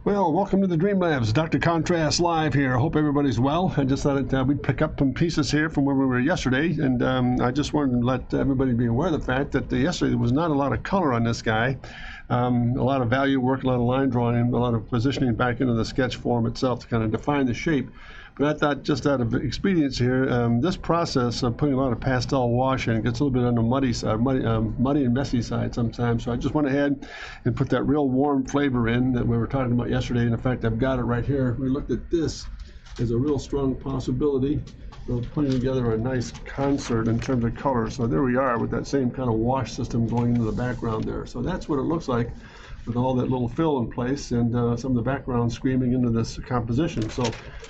Well, welcome to the Dream Labs. Dr. Contrast live here. I hope everybody's well. I just thought we'd pick up some pieces here from where we were yesterday, and I just wanted to let everybody be aware of the fact that yesterday there was not a lot of color on this guy. A lot of value work, a lot of line drawing, a lot of positioning back into the sketch form itself to kind of define the shape. But I thought, just out of expedience here, this process of putting a lot of pastel wash in gets a little bit on the muddy side, muddy and messy side sometimes. So I just went ahead and put that real warm flavor in that we were talking about yesterday. And in fact, I've got it right here. We looked at this as a real strong possibility of putting together a nice concert in terms of color. So there we are with that same kind of wash system going into the background there. So that's what it looks like with all that little fill in place and some of the background screaming into this composition. So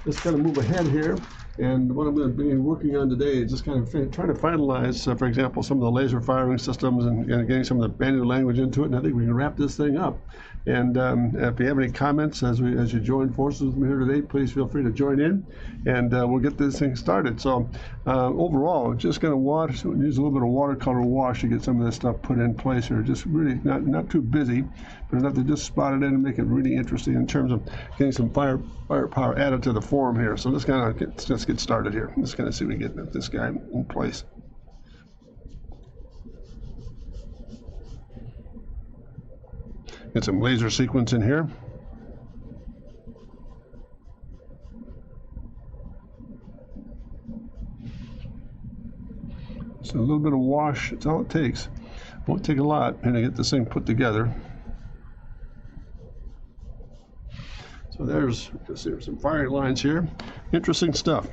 let's kind of move ahead here. And what I'm going to be working on today is just kind of trying to finalize, for example, some of the laser firing systems and getting some of the Bantu language into it. And I think we can wrap this thing up. And if you have any comments as you join forces with me here today, please feel free to join in, and we'll get this thing started. So overall, just going to use a little bit of watercolor wash to get some of this stuff put in place here. Just really not too busy, but enough to just spot it in and make it really interesting in terms of getting some firepower added to the form here. So let's get started here. Let's kind of see if we can get this guy in place. Get some laser sequence in here. So a little bit of wash, it's all it takes. Won't take a lot, and to get this thing put together. So there's some firing lines here. Interesting stuff.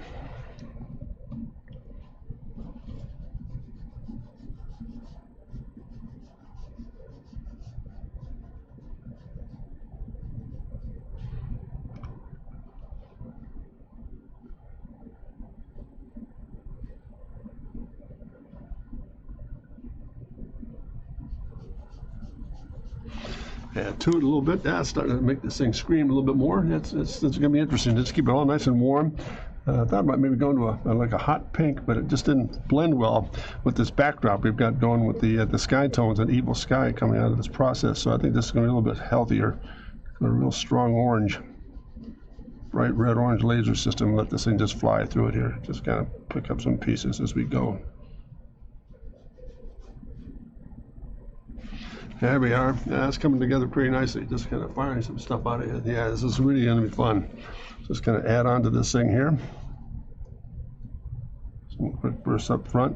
Add to it a little bit. That's starting to make this thing scream a little bit more. It's going to be interesting. Just keep it all nice and warm. I thought about maybe going to like a hot pink, but it just didn't blend well with this backdrop we've got going with the sky tones and evil sky coming out of this process. So I think this is going to be a little bit healthier. Got a real strong orange, bright red orange laser system. Let this thing just fly through it here. Just kind of pick up some pieces as we go. There we are. Yeah, it's coming together pretty nicely. Just kind of firing some stuff out of it. Yeah, this is really going to be fun. Just kind of add on to this thing here. Some quick bursts up front.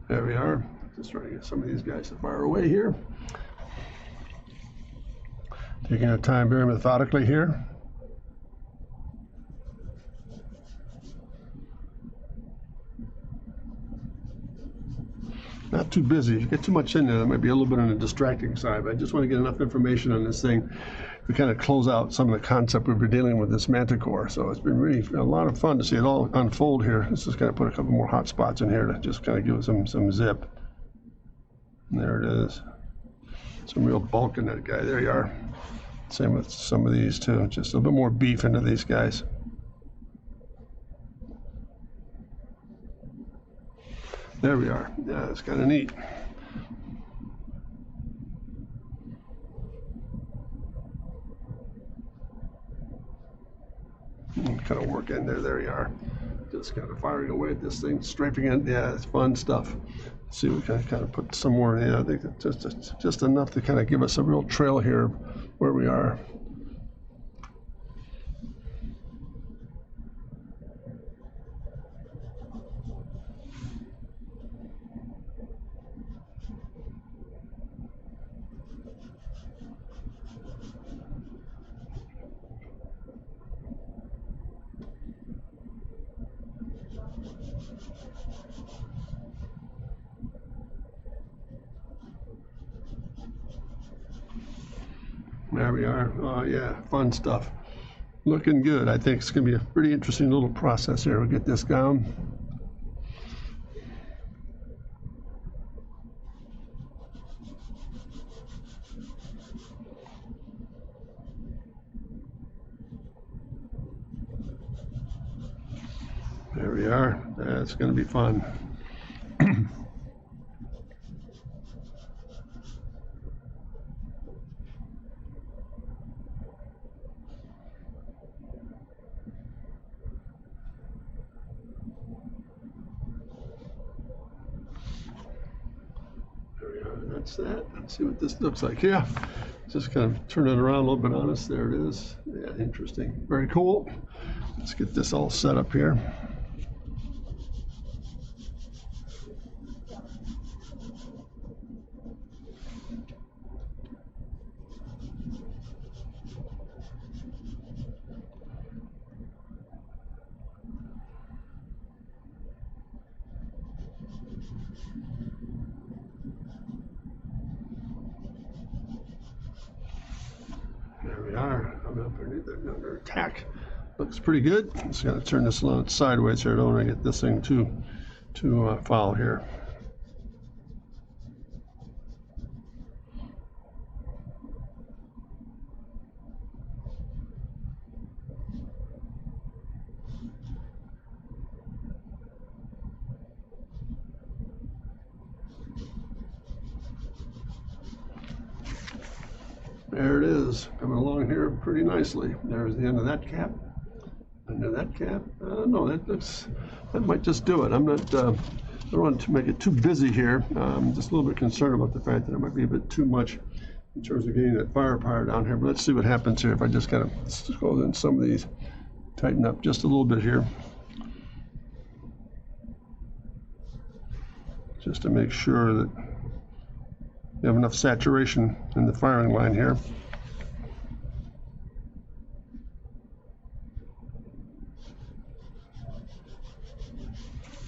There we are. Just trying to get some of these guys to fire away here. Taking our time very methodically here. Not too busy. If you get too much in there, that might be a little bit on the distracting side, but I just want to get enough information on this thing to kind of close out some of the concept we've been dealing with this Manticore. So it's been really a lot of fun to see it all unfold here. Let's just kind of put a couple more hot spots in here to just kind of give it some zip. And there it is. Some real bulk in that guy. There you are. Same with some of these too. Just a little bit more beef into these guys. There we are. Yeah, it's kind of neat. Kind of work in there. There you are. Just kind of firing away at this thing, strafing it. Yeah, it's fun stuff. Let's see if we can kind of put some more. Yeah, I think that's just enough to kind of give us a real trail here where we are. There we are. Oh yeah, fun stuff. Looking good. I think it's going to be a pretty interesting little process here. We'll get this down. are. That's going to be fun. There we are. That's that. Let's see what this looks like. Yeah, just kind of turn it around a little bit on us. There it is. Yeah, interesting. Very cool. Let's get this all set up here. There we are. I'm up underneath it under attack. Looks pretty good. Just got to turn this load sideways here. I don't want to get this thing too foul here. There it is, coming along here pretty nicely. There's the end of that cap. Under that cap, no, that might just do it. I'm not, I don't want to make it too busy here. I'm just a little bit concerned about the fact that it might be a bit too much in terms of getting that firepower down here. But let's see what happens here if I just kind of go in some of these, tighten up just a little bit here, just to make sure that you have enough saturation in the firing line here.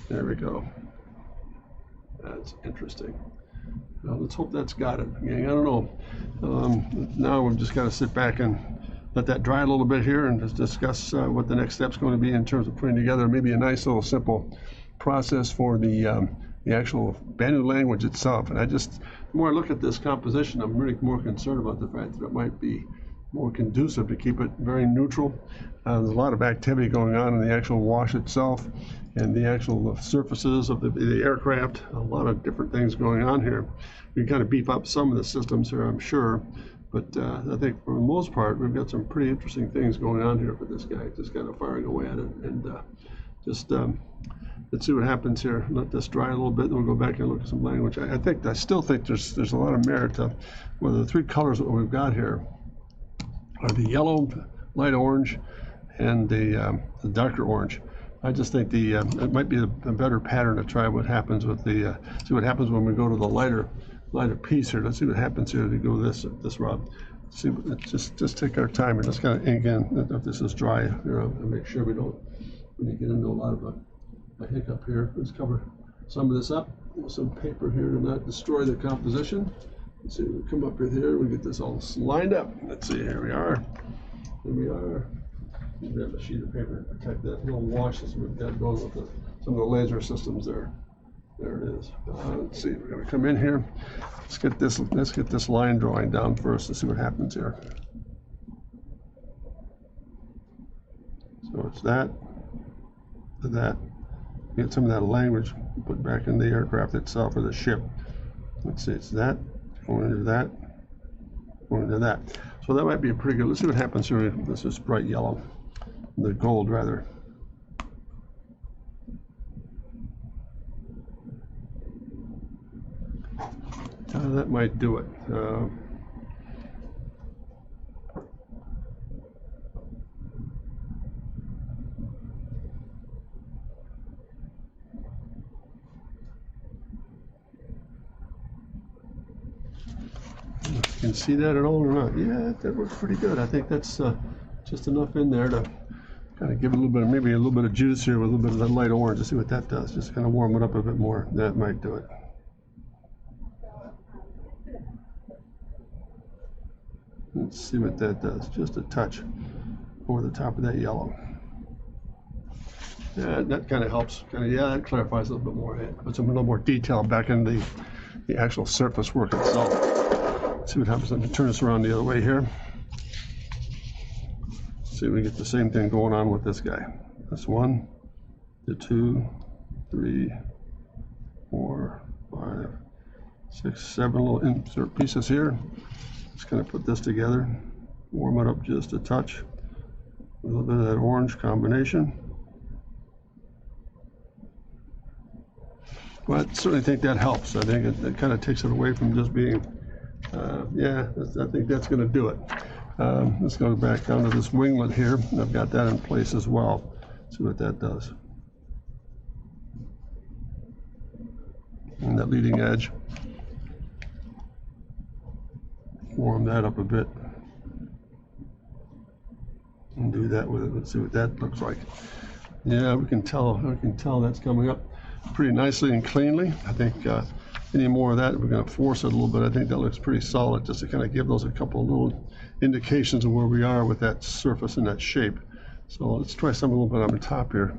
There we go. That's interesting. Now let's hope that's got it. Gang, I don't know. Now we've just got to sit back and let that dry a little bit here and just discuss what the next step's going to be in terms of putting together maybe a nice little simple process for the actual Banu language itself. And the more I look at this composition, I'm really more concerned about the fact that it might be more conducive to keep it very neutral. There's a lot of activity going on in the actual wash itself and the actual surfaces of the aircraft. A lot of different things going on here. We can kind of beef up some of the systems here, I'm sure. But I think for the most part, we've got some pretty interesting things going on here for this guy, just kind of firing away at it. And let's see what happens here. Let this dry a little bit, then we'll go back and look at some language. I still think there's a lot of merit to whether the three colors that we've got here are the yellow, light orange, and the darker orange. I just think it might be a better pattern to try what happens with see what happens when we go to the lighter piece here. Let's see what happens here to go this route. See, just take our time and just kind of ink in if this is dry, and make sure we don't get into a lot of a hiccup here. Let's cover some of this up with some paper here to not destroy the composition. Let's see, we come up here, we get this all lined up. Let's see, here we are. Here we are. We have a sheet of paper to protect that little wash that we've got going with some of the laser systems there. There it is. Let's see, we're going to come in here. Let's get this line drawing down first and see what happens here. So it's that to that. Get some of that language put back in the aircraft itself or the ship. Let's see, it's that, going into that, going into that. So that might be a pretty good, let's see what happens here. This is bright yellow, the gold rather. That might do it. You can see that at all or not? Yeah, that works pretty good. I think that's just enough in there to kind of give it a little bit, maybe a little bit of juice here with a little bit of that light orange to see what that does. Just kind of warm it up a bit more. That might do it. Let's see what that does. Just a touch over the top of that yellow. Yeah, that kind of helps. Yeah, that clarifies a little bit more. It puts a little more detail back in the actual surface work itself. Let's see what happens. Let me turn this around the other way here. See if we get the same thing going on with this guy. This one, the 2, 3, 4, 5, 6, 7 little insert pieces here. Just going to put this together, warm it up just a touch. A little bit of that orange combination. Well, I certainly think that helps. I think it kind of takes it away from just being, yeah, I think that's going to do it. Let's go back down to this winglet here. I've got that in place as well. See what that does. And that leading edge. Warm that up a bit. And do that with it. Let's see what that looks like. Yeah, we can tell that's coming up pretty nicely and cleanly. I think any more of that, we're going to force it a little bit. I think that looks pretty solid, just to kind of give those a couple of little indications of where we are with that surface and that shape. So let's try something a little bit on the top here.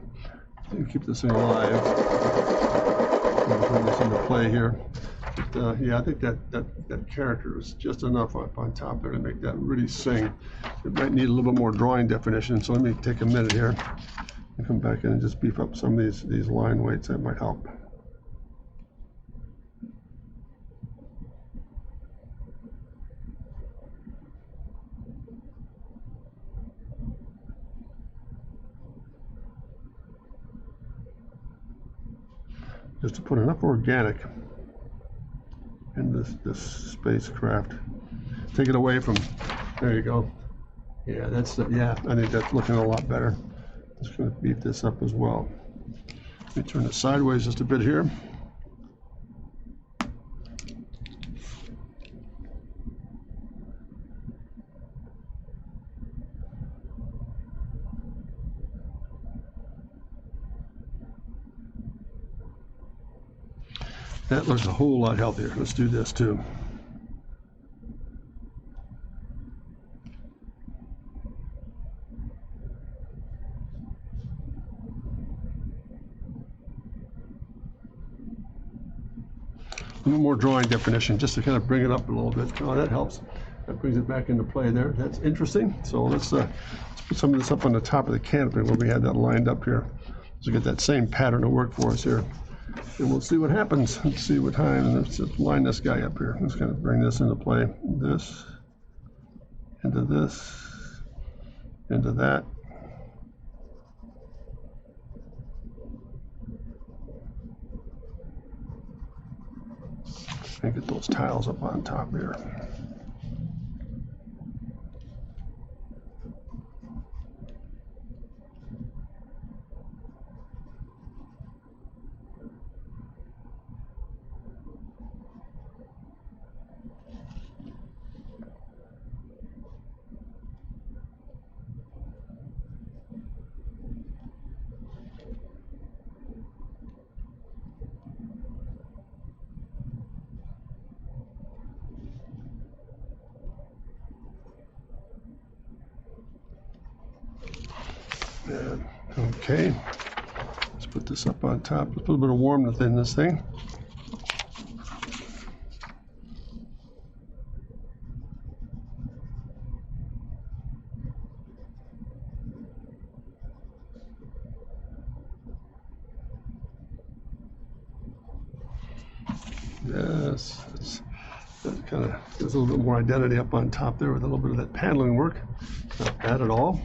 Keep this thing alive. Bring this into play here. But, yeah, I think that character is just enough up on top there to make that really sing. It might need a little bit more drawing definition, so let me take a minute here and come back in and just beef up some of these line weights. That might help. Just to put enough organic in this spacecraft. Take it away from, there you go. Yeah, yeah, I think that's looking a lot better. Just going to beef this up as well. Let me turn it sideways just a bit here. That looks a whole lot healthier. Let's do this too. A little more drawing definition just to kind of bring it up a little bit. Oh, that helps. That brings it back into play there. That's interesting. So let's put some of this up on the top of the canopy where we had that lined up here. So get that same pattern to work for us here. And we'll see what happens. Let's see what time. Let's just line this guy up here. Let's kind of bring this into play. This, into this, into that. And get those tiles up on top here. Okay, let's put this up on top. Let's put a little bit of warmth in this thing. Yes, that kind of gives a little bit more identity up on top there with a little bit of that paneling work. Not bad at all.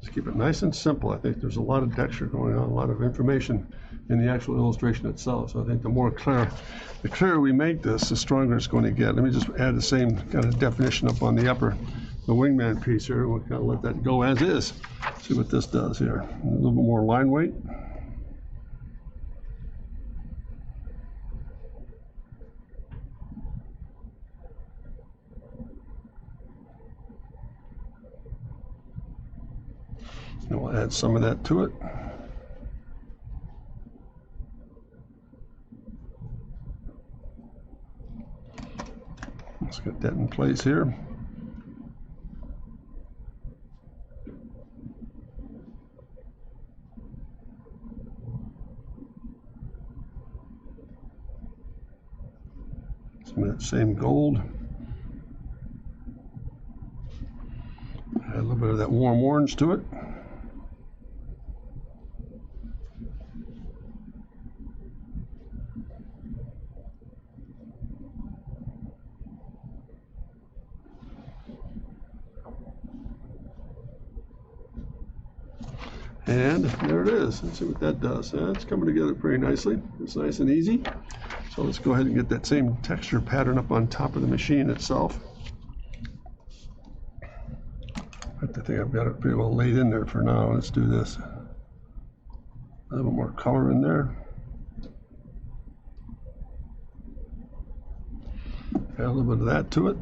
Just keep it nice and simple. I think there's a lot of texture going on, a lot of information in the actual illustration itself. So I think the clearer we make this, the stronger it's going to get. Let me just add the same kind of definition up on the the wingman piece here. We'll kind of let that go as is. See what this does here. A little bit more line weight. And we'll add some of that to it. Let's get that in place here. Some of that same gold. Add a little bit of that warm orange to it. And there it is. Let's see what that does. It's coming together pretty nicely. It's nice and easy. So let's go ahead and get that same texture pattern up on top of the machine itself. I think I've got it pretty well laid in there for now. Let's do this. A little more color in there. Add a little bit of that to it.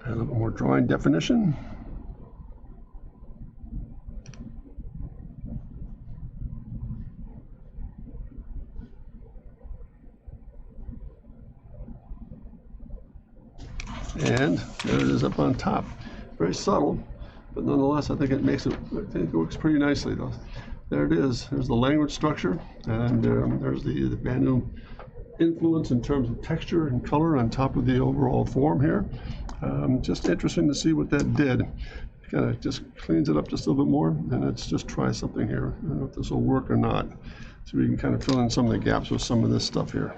Add a little more drawing definition. And there it is up on top. Very subtle, but nonetheless, I think it works pretty nicely though. There it is. There's the language structure, and there's the Banu influence in terms of texture and color on top of the overall form here. Just interesting to see what that did. Kind of just cleans it up just a little bit more, and let's just try something here. I don't know if this will work or not. So we can kind of fill in some of the gaps with some of this stuff here.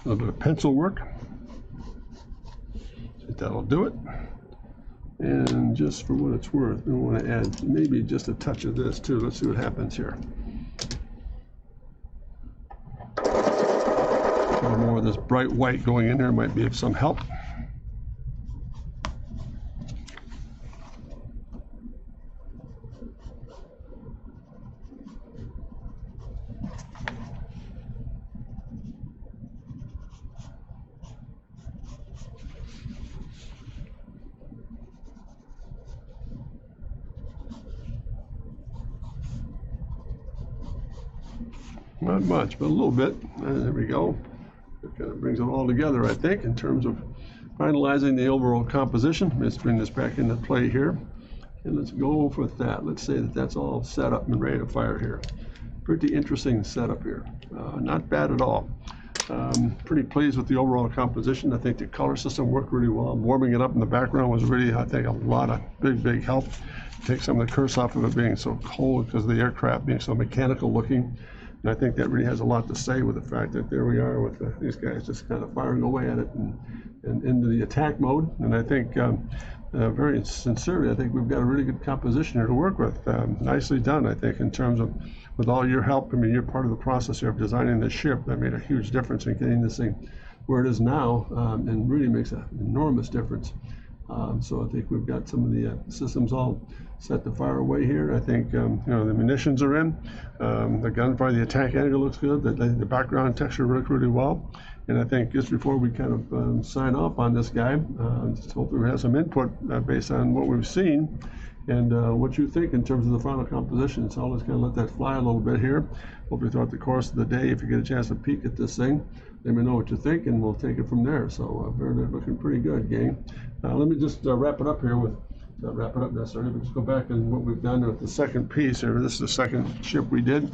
A little bit of pencil work. That'll do it. And just for what it's worth, we want to add maybe just a touch of this too. Let's see what happens here. A little more of this bright white going in there might be of some help. Not much, but a little bit. And there we go. It kind of brings it all together, I think, in terms of finalizing the overall composition. Let's bring this back into play here. And let's go with that. Let's say that that's all set up and ready to fire here. Pretty interesting setup here. Not bad at all. Pretty pleased with the overall composition. I think the color system worked really well. Warming it up in the background was really, I think, a lot of big help. Take some of the curse off of it being so cold because of the aircraft being so mechanical looking. And I think that really has a lot to say with the fact that there we are with these guys just kind of firing away at it and into the attack mode. And I think very sincerely, I think we've got a really good composition here to work with. Nicely done, I think, in terms of with all your help. I mean, you're part of the process here of designing this ship. That made a huge difference in getting this thing where it is now, and really makes an enormous difference. So I think we've got some of the systems all set to fire away here. I think the munitions are in. The gunfire, the attack angle looks good. The background texture worked really well. And I think just before we kind of sign off on this guy, just hopefully we have some input based on what we've seen and what you think in terms of the final composition. So I'll just kind of let that fly a little bit here. Hopefully throughout the course of the day, if you get a chance to peek at this thing, let me know what you think, and we'll take it from there. So very looking pretty good, gang. Let me just wrap it up here with. Not wrap it up necessarily, but just go back and what we've done with the second piece here. This is the second ship we did.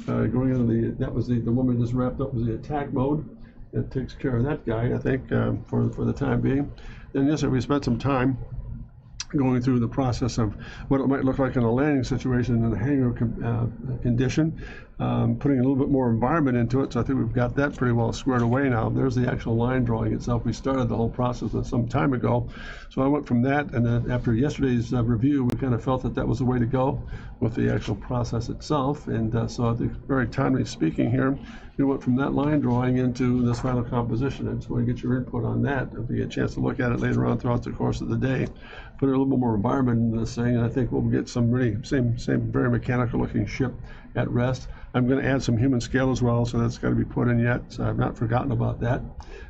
Going into that was the one we just wrapped up was the attack mode. That takes care of that guy, I think, for the time being. Then yesterday we spent some time going through the process of what it might look like in a landing situation in a hangar condition, putting a little bit more environment into it. So I think we've got that pretty well squared away now. There's the actual line drawing itself. We started the whole process some time ago. So I went from that, and then after yesterday's review, we kind of felt that that was the way to go with the actual process itself. And so I think very timely speaking here, we went from that line drawing into this final composition. I just want to get your input on that. If you get a chance to look at it later on throughout the course of the day, put a little bit more environment into this thing, and I think we'll get some really same very mechanical looking ship at rest. I'm going to add some human scale as well, so that's got to be put in yet. So I've not forgotten about that.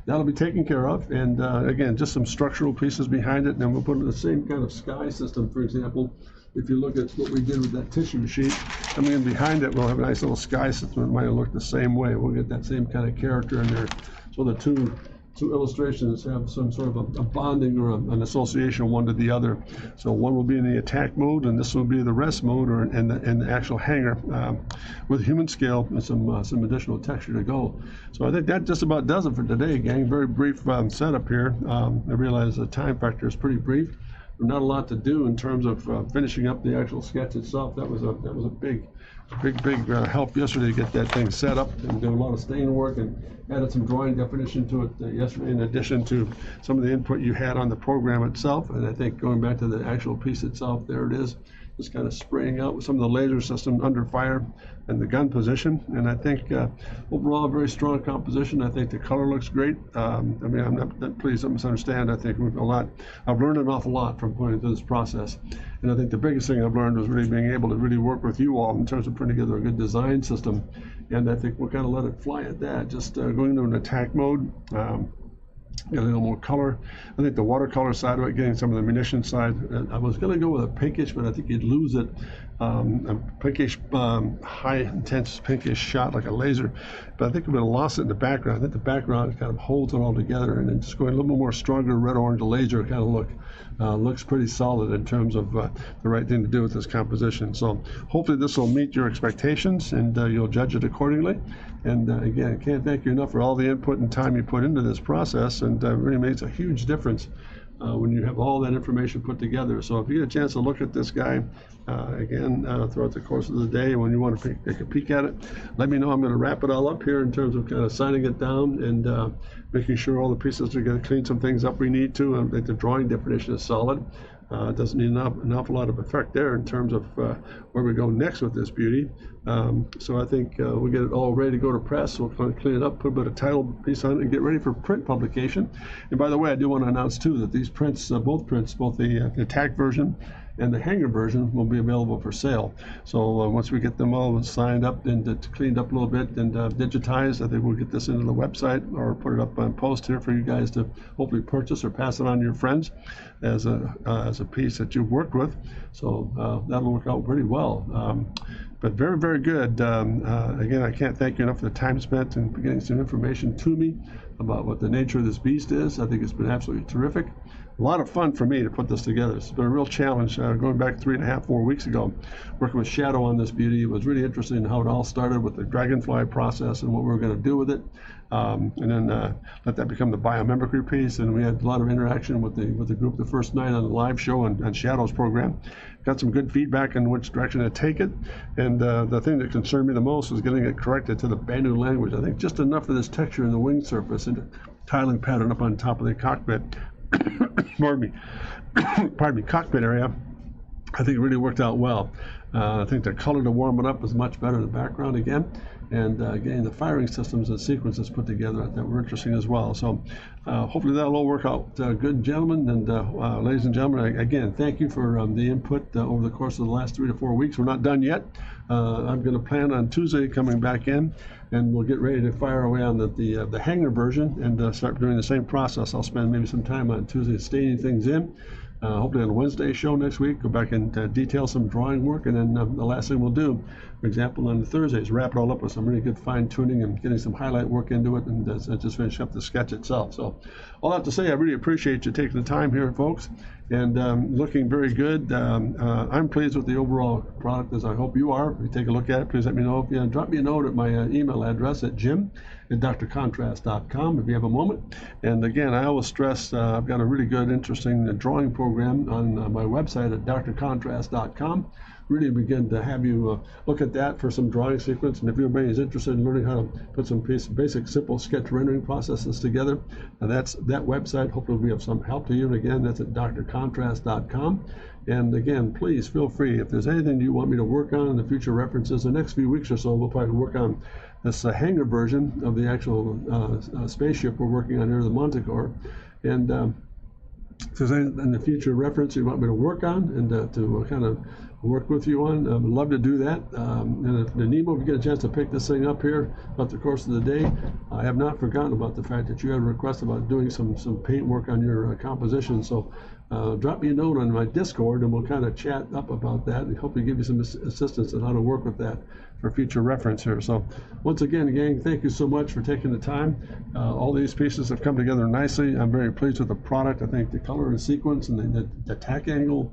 That'll be taken care of, and again, just some structural pieces behind it, and then we'll put in the same kind of sky system, for example, if you look at what we did with that tissue sheet, coming in behind it, we'll have a nice little sky system. It might look the same way. We'll get that same kind of character in there. So the two illustrations have some sort of a bonding or an association one to the other. So one will be in the attack mode, and this will be the rest mode, or in the actual hanger with human scale and some additional texture to go. So I think that just about does it for today, gang. Very brief setup here. I realize the time factor is pretty brief. Not a lot to do in terms of finishing up the actual sketch itself. That was a big help yesterday to get that thing set up, and did a lot of stain work and added some drawing definition to it yesterday, in addition to some of the input you had on the program itself. And I think going back to the actual piece itself, there it is, just kind of spraying out with some of the laser system under fire and the gun position. And I think overall a very strong composition. I think the color looks great. I mean, I'm not, please don't misunderstand. I think I've learned an awful lot from going through this process. And I think the biggest thing I've learned was really being able to really work with you all in terms of putting together a good design system. And I think we'll kind of let it fly at that, just going into an attack mode. Get a little more color. I think the watercolor side of it, getting some of the munition side, I was going to go with a pinkish, but I think you'd lose it. A pinkish, high intense pinkish shot like a laser, but I think we're going to lose it in the background. I think the background kind of holds it all together, and then just going a little bit more stronger red orange laser kind of look. Looks pretty solid in terms of the right thing to do with this composition. So hopefully this will meet your expectations, and you'll judge it accordingly. And again, I can't thank you enough for all the input and time you put into this process, and it really makes a huge difference when you have all that information put together. So if you get a chance to look at this guy again throughout the course of the day, when you want to take a peek at it, let me know. I'm going to wrap it all up here in terms of kind of signing it down and making sure all the pieces are going to clean some things up we need to. I think the drawing definition is solid. It doesn't need an awful lot of effect there in terms of where we go next with this beauty. So I think we'll get it all ready to go to press. We'll kind of clean it up, put a bit of title piece on it, and get ready for print publication. And by the way, I do want to announce too that these prints, both the attack version and the hanger version, will be available for sale. So once we get them all signed up and cleaned up a little bit and digitized, I think we'll get this into the website or put it up on post here for you guys to hopefully purchase or pass it on to your friends as a piece that you've worked with. So that'll work out pretty well. But very, very good. Again, I can't thank you enough for the time spent and getting some information to me about what the nature of this beast is. I think it's been absolutely terrific. A lot of fun for me to put this together. It's been a real challenge going back 3.5, 4 weeks ago, working with Shadow on this beauty. It was really interesting in how it all started with the dragonfly process and what we were going to do with it. And then let that become the biomimicry piece. And we had a lot of interaction with the group the first night on the live show on Shadow's program. Got some good feedback on which direction to take it. And the thing that concerned me the most was getting it corrected to the Banu language. I think just enough of this texture in the wing surface and the tiling pattern up on top of the cockpit, pardon me, cockpit area, I think it really worked out well. I think the color to warm it up was much better in the background again. And getting the firing systems and sequences put together that were interesting as well. So hopefully that'll all work out good, gentlemen. And ladies and gentlemen, again, thank you for the input over the course of the last 3 to 4 weeks. We're not done yet. I'm going to plan on Tuesday coming back in, and we'll get ready to fire away on the hanger version and start doing the same process. I'll spend maybe some time on Tuesday staining things in. Hopefully on a Wednesday show next week, go back and detail some drawing work, and then the last thing we'll do, for example, on the Thursdays, wrap it all up with some really good fine tuning and getting some highlight work into it, and just finish up the sketch itself. So all that to say, I really appreciate you taking the time here, folks, and looking very good. I'm pleased with the overall product, as I hope you are. If you take a look at it, please let me know. Drop me a note at my email address at jim@drcontrast.com if you have a moment. And again, I always stress I've got a really good, interesting drawing program on my website at drcontrast.com. Really begin to have you look at that for some drawing sequence. And if anybody is interested in learning how to put some basic, simple sketch rendering processes together, that website hopefully will be of some help to you. And again, that's at drcontrast.com. And again, please feel free. If there's anything you want me to work on in the future references, the next few weeks or so, we'll probably work on this hanger version of the actual spaceship we're working on here, the Manticore. And if there's anything in the future reference you want me to work on and to kind of work with you on. I would love to do that. And if Nemo, if you get a chance to pick this thing up here throughout the course of the day, I have not forgotten about the fact that you had a request about doing some paint work on your composition. So drop me a note on my Discord and we'll kind of chat up about that and hopefully give you some assistance on how to work with that for future reference here. So once again, gang, thank you so much for taking the time. All these pieces have come together nicely. I'm very pleased with the product. I think the color and sequence and the tack angle,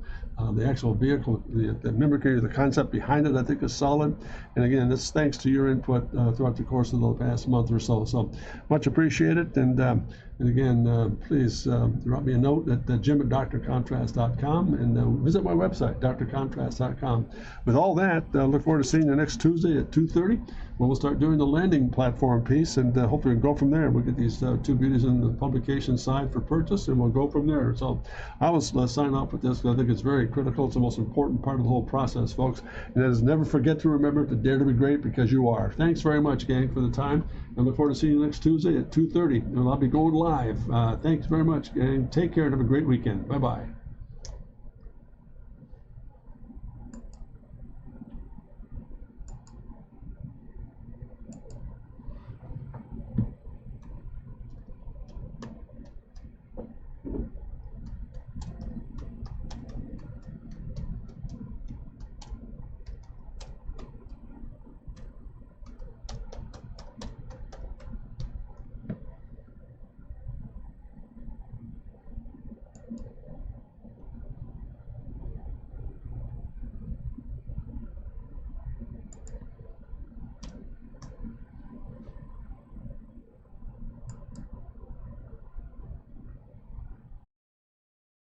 the actual vehicle, the mimicry of the concept behind it, I think is solid. And again, this thanks to your input throughout the course of the past month or so. So much appreciated. And again, please drop me a note at jim@drcontrast.com and visit my website, drcontrast.com. With all that, look forward to seeing you next Tuesday at 2:30 when we'll start doing the landing platform piece, and hopefully we'll go from there. We'll get these two beauties in the publication side for purchase, and we'll go from there. So I will sign off with this because I think it's very critical. It's the most important part of the whole process, folks. And that is never forget to remember to dare to be great because you are. Thanks very much, gang, for the time. I look forward to seeing you next Tuesday at 2:30, and I'll be going live. Thanks very much, gang. Take care and have a great weekend. Bye-bye.